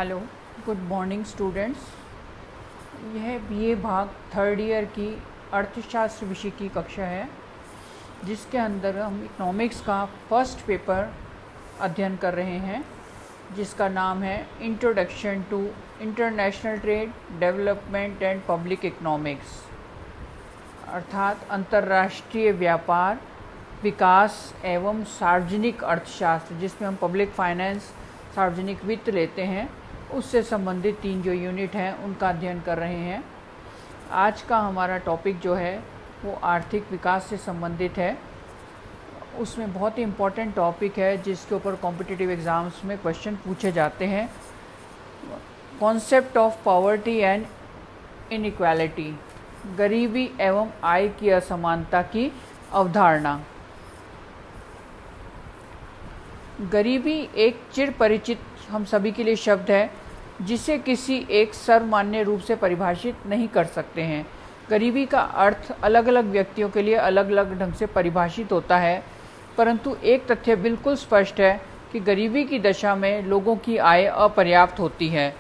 Hello, good morning students. यह BA भाग third year की अर्थशास्त्र विषय की कक्षा है, जिसके अंदर हम इकोनॉमिक्स का फर्स्ट पेपर अध्ययन कर रहे हैं, जिसका नाम है introduction to international trade, development and public economics, अर्थात अंतर्राष्ट्रीय व्यापार, विकास एवं सार्वजनिक अर्थशास्त्र, जिसमें हम पब्लिक फाइनेंस, सार्वजनिक वित्त लेते हैं, उससे संबंधित 3 जो यूनिट हैं उनका अध्ययन कर रहे हैं। आज का हमारा टॉपिक जो है वो आर्थिक विकास से संबंधित है। उसमें बहुत ही इम्पोर्टेंट टॉपिक है जिसके ऊपर कॉम्पिटिटिव एग्ज़ाम्स में क्वेश्चन पूछे जाते हैं। Concept of poverty and inequality, गरीबी एवं आय की असमानता की अवधारणा। गरीबी एक चिर परिचित हम सभी के लिए शब्द है, जिसे किसी एक सर्वमान्य रूप से परिभाषित नहीं कर सकते हैं। गरीबी का अर्थ अलग अलग व्यक्तियों के लिए अलग अलग ढंग से परिभाषित होता है, परंतु एक तथ्य बिल्कुल स्पष्ट है कि गरीबी की दशा में लोगों की आय अपर्याप्त होती है।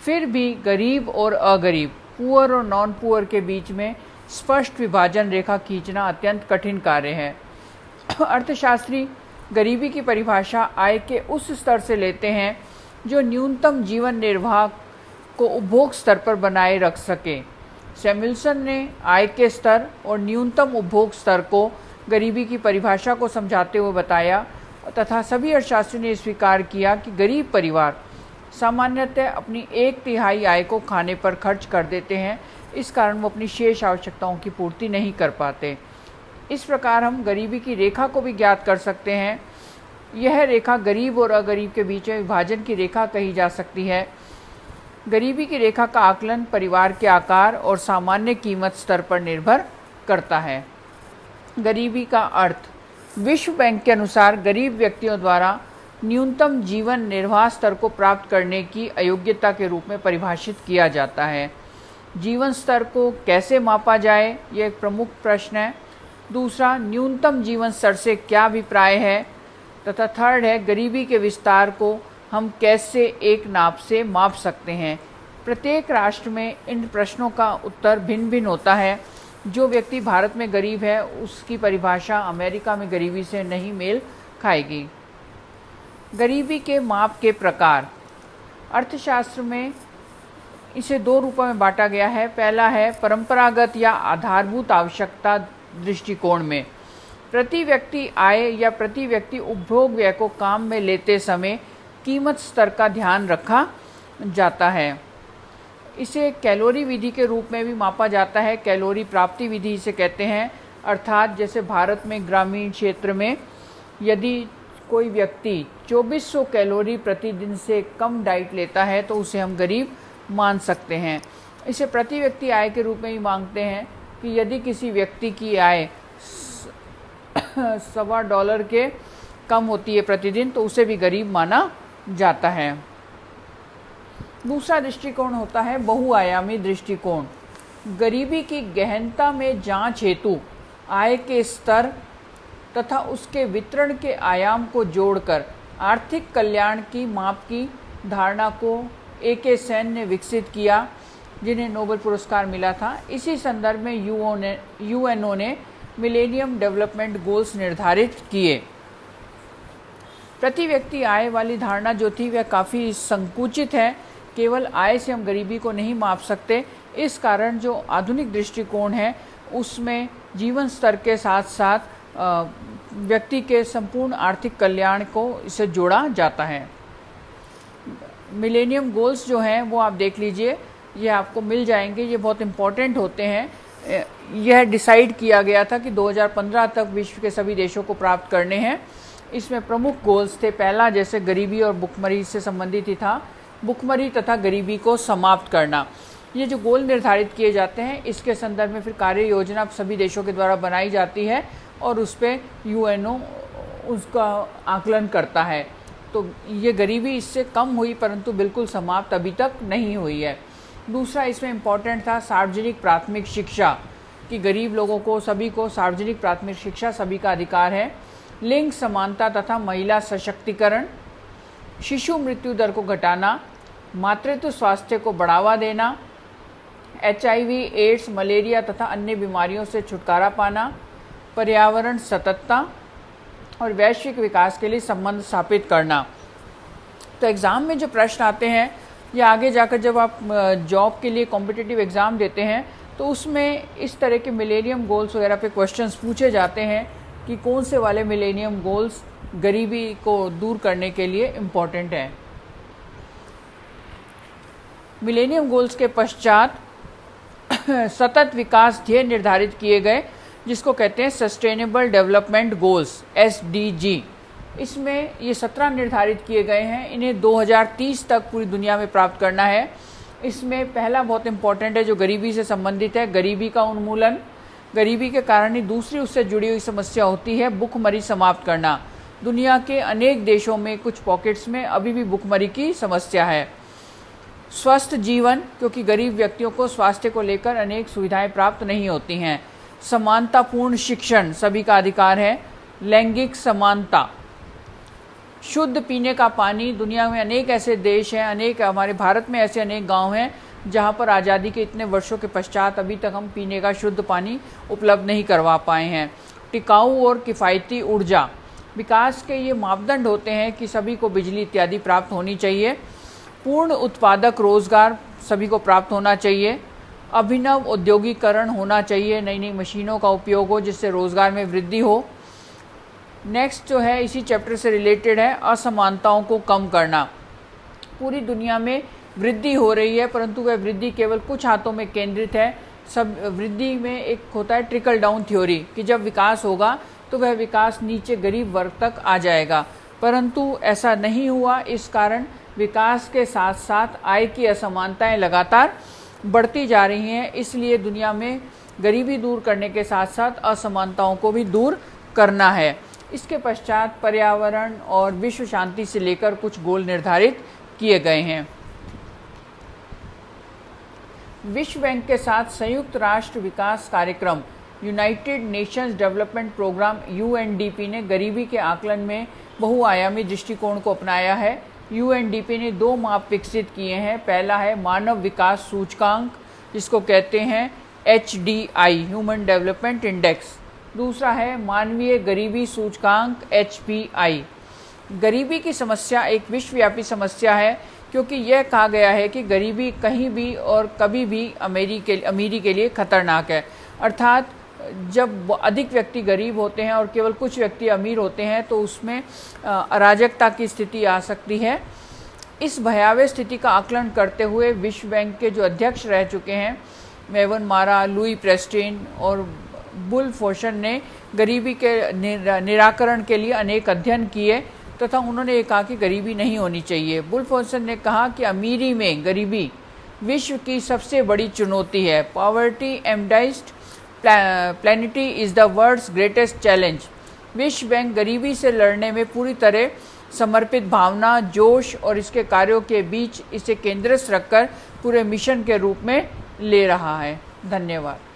फिर भी गरीब और अगरीब, पुअर और नॉन पुअर के बीच में स्पष्ट विभाजन रेखा खींचना अत्यंत कठिन कार्य है। अर्थशास्त्री गरीबी की परिभाषा आय के उस स्तर से लेते हैं जो न्यूनतम जीवन निर्वाह को उपभोग स्तर पर बनाए रख सके। सैमुअल्सन ने आय के स्तर और न्यूनतम उपभोग स्तर को गरीबी की परिभाषा को समझाते हुए बताया, तथा सभी अर्थशास्त्रियों ने स्वीकार किया कि गरीब परिवार सामान्यतः अपनी 1/3 आय को खाने पर खर्च कर देते हैं। इस कारण वो अपनी शेष आवश्यकताओं की पूर्ति नहीं कर पाते। इस प्रकार हम गरीबी की रेखा को भी ज्ञात कर सकते हैं। यह रेखा गरीब और अगरीब के बीच में विभाजन की रेखा कही जा सकती है। गरीबी की रेखा का आकलन परिवार के आकार और सामान्य कीमत स्तर पर निर्भर करता है। गरीबी का अर्थ विश्व बैंक के अनुसार गरीब व्यक्तियों द्वारा न्यूनतम जीवन निर्वाह स्तर को प्राप्त करने की अयोग्यता के रूप में परिभाषित किया जाता है। जीवन स्तर को कैसे मापा जाए, यह एक प्रमुख प्रश्न है। दूसरा, न्यूनतम जीवन स्तर से क्या अभिप्राय है, तथा थर्ड है गरीबी के विस्तार को हम कैसे एक नाप से माप सकते हैं। प्रत्येक राष्ट्र में इन प्रश्नों का उत्तर भिन्न भिन्न होता है। जो व्यक्ति भारत में गरीब है उसकी परिभाषा अमेरिका में गरीबी से नहीं मेल खाएगी। गरीबी के माप के प्रकार, अर्थशास्त्र में इसे 2 रूपों में बांटा गया है। पहला है परंपरागत या आधारभूत आवश्यकता दृष्टिकोण में प्रति व्यक्ति आय या प्रति व्यक्ति उपभोग व्यय को काम में लेते समय कीमत स्तर का ध्यान रखा जाता है। इसे कैलोरी विधि के रूप में भी मापा जाता है। कैलोरी प्राप्ति विधि इसे कहते हैं। अर्थात जैसे भारत में ग्रामीण क्षेत्र में यदि कोई व्यक्ति 2400 कैलोरी प्रतिदिन से कम डाइट लेता है तो उसे हम गरीब मान सकते हैं। इसे प्रति व्यक्ति आय के रूप में ही मांगते हैं कि यदि किसी व्यक्ति की आय $1.25 के कम होती है प्रतिदिन तो उसे भी गरीब माना जाता है। दूसरा दृष्टिकोण होता है बहुआयामी दृष्टिकोण। गरीबी की गहनता में जांच हेतु आय के स्तर तथा उसके वितरण के आयाम को जोड़कर आर्थिक कल्याण की माप की धारणा को A.K. सेन ने विकसित किया, जिन्हें नोबेल पुरस्कार मिला था। इसी संदर्भ में यूएनओ ने मिलेनियम डेवलपमेंट गोल्स निर्धारित किए। प्रति व्यक्ति आय वाली धारणा जो थी वह काफ़ी संकुचित है। केवल आय से हम गरीबी को नहीं माप सकते। इस कारण जो आधुनिक दृष्टिकोण है उसमें जीवन स्तर के साथ साथ व्यक्ति के संपूर्ण आर्थिक कल्याण को इसे जोड़ा जाता है। मिलेनियम गोल्स जो हैं वो आप देख लीजिए, ये आपको मिल जाएंगे। ये बहुत इम्पॉर्टेंट होते हैं। यह डिसाइड किया गया था कि 2015 तक विश्व के सभी देशों को प्राप्त करने हैं। इसमें प्रमुख गोल्स थे। पहला जैसे गरीबी और भुखमरी से संबंधित ही था, भुखमरी तथा गरीबी को समाप्त करना। ये जो गोल निर्धारित किए जाते हैं इसके संदर्भ में फिर कार्य योजना सभी देशों के द्वारा बनाई जाती है और उस पर यूएनओ उसका आकलन करता है। तो ये गरीबी इससे कम हुई परंतु बिल्कुल समाप्त अभी तक नहीं हुई है। दूसरा इसमें इम्पॉर्टेंट था सार्वजनिक प्राथमिक शिक्षा, कि गरीब लोगों को सभी को सार्वजनिक प्राथमिक शिक्षा सभी का अधिकार है। लिंग समानता तथा महिला सशक्तिकरण, शिशु मृत्यु दर को घटाना, मातृत्व स्वास्थ्य को बढ़ावा देना, HIV, एड्स, मलेरिया तथा अन्य बीमारियों से छुटकारा पाना, पर्यावरण सततता और वैश्विक विकास के लिए संबंध स्थापित करना। तो एग्ज़ाम में जो प्रश्न आते हैं या आगे जाकर जब आप जॉब के लिए कॉम्पिटिटिव एग्ज़ाम देते हैं तो उसमें इस तरह के मिलेनियम गोल्स वगैरह पे क्वेश्चंस पूछे जाते हैं कि कौन से वाले मिलेनियम गोल्स गरीबी को दूर करने के लिए इम्पोर्टेंट हैं। मिलेनियम गोल्स के पश्चात सतत विकास ध्येय निर्धारित किए गए जिसको कहते हैं सस्टेनेबल डेवलपमेंट गोल्स SDG। इसमें ये 17 निर्धारित किए गए हैं, इन्हें 2030 तक पूरी दुनिया में प्राप्त करना है। इसमें पहला बहुत इंपॉर्टेंट है जो गरीबी से संबंधित है, गरीबी का उन्मूलन। गरीबी के कारण ही दूसरी उससे जुड़ी हुई समस्या होती है भुखमरी समाप्त करना। दुनिया के अनेक देशों में कुछ पॉकेट्स में अभी भी भुखमरी की समस्या है। स्वस्थ जीवन, क्योंकि गरीब व्यक्तियों को स्वास्थ्य को लेकर अनेक सुविधाएं प्राप्त नहीं होती हैं। समानतापूर्ण शिक्षण सभी का अधिकार है। लैंगिक समानता, शुद्ध पीने का पानी। दुनिया में अनेक ऐसे देश हैं, अनेक हमारे भारत में ऐसे अनेक गांव हैं जहां पर आज़ादी के इतने वर्षों के पश्चात अभी तक हम पीने का शुद्ध पानी उपलब्ध नहीं करवा पाए हैं। टिकाऊ और किफ़ायती ऊर्जा, विकास के ये मापदंड होते हैं कि सभी को बिजली इत्यादि प्राप्त होनी चाहिए। पूर्ण उत्पादक रोजगार सभी को प्राप्त होना चाहिए। अभिनव औद्योगिकरण होना चाहिए, नई नई मशीनों का उपयोग हो जिससे रोजगार में वृद्धि हो। नेक्स्ट जो है इसी चैप्टर से रिलेटेड है, असमानताओं को कम करना। पूरी दुनिया में वृद्धि हो रही है परंतु वह वृद्धि केवल कुछ हाथों में केंद्रित है। सब वृद्धि में एक होता है ट्रिकल डाउन थ्योरी कि जब विकास होगा तो वह विकास नीचे गरीब वर्ग तक आ जाएगा, परंतु ऐसा नहीं हुआ। इस कारण विकास के साथ साथ आय की असमानताएं लगातार बढ़ती जा रही हैं। इसलिए दुनिया में गरीबी दूर करने के साथ साथ असमानताओं को भी दूर करना है। इसके पश्चात पर्यावरण और विश्व शांति से लेकर कुछ गोल निर्धारित किए गए हैं। विश्व बैंक के साथ संयुक्त राष्ट्र विकास कार्यक्रम United Nations Development Programme UNDP ने गरीबी के आकलन में बहुआयामी दृष्टिकोण को अपनाया है। UNDP ने 2 माप विकसित किए हैं। पहला है मानव विकास सूचकांक जिसको कहते हैं HDI ह्यूमन डेवलपमेंट इंडेक्स। दूसरा है मानवीय गरीबी सूचकांक HPI। गरीबी की समस्या एक विश्वव्यापी समस्या है क्योंकि यह कहा गया है कि गरीबी कहीं भी और कभी भी अमीरी के लिए खतरनाक है। अर्थात जब अधिक व्यक्ति गरीब होते हैं और केवल कुछ व्यक्ति अमीर होते हैं तो उसमें अराजकता की स्थिति आ सकती है। इस भयावह स्थिति का आकलन करते हुए विश्व बैंक के जो अध्यक्ष रह चुके हैं मेवन मारा, लुई प्रेस्टिन और बुलफोर्शन ने गरीबी के निराकरण के लिए अनेक अध्ययन किए तथा उन्होंने ये कहा कि गरीबी नहीं होनी चाहिए। बुलफोर्शन ने कहा कि अमीरी में गरीबी विश्व की सबसे बड़ी चुनौती है। Poverty amidst plenty is the world's greatest challenge. विश्व बैंक गरीबी से लड़ने में पूरी तरह समर्पित भावना, जोश और इसके कार्यों के बीच इसे केंद्रित रखकर पूरे मिशन के रूप में ले रहा है। धन्यवाद।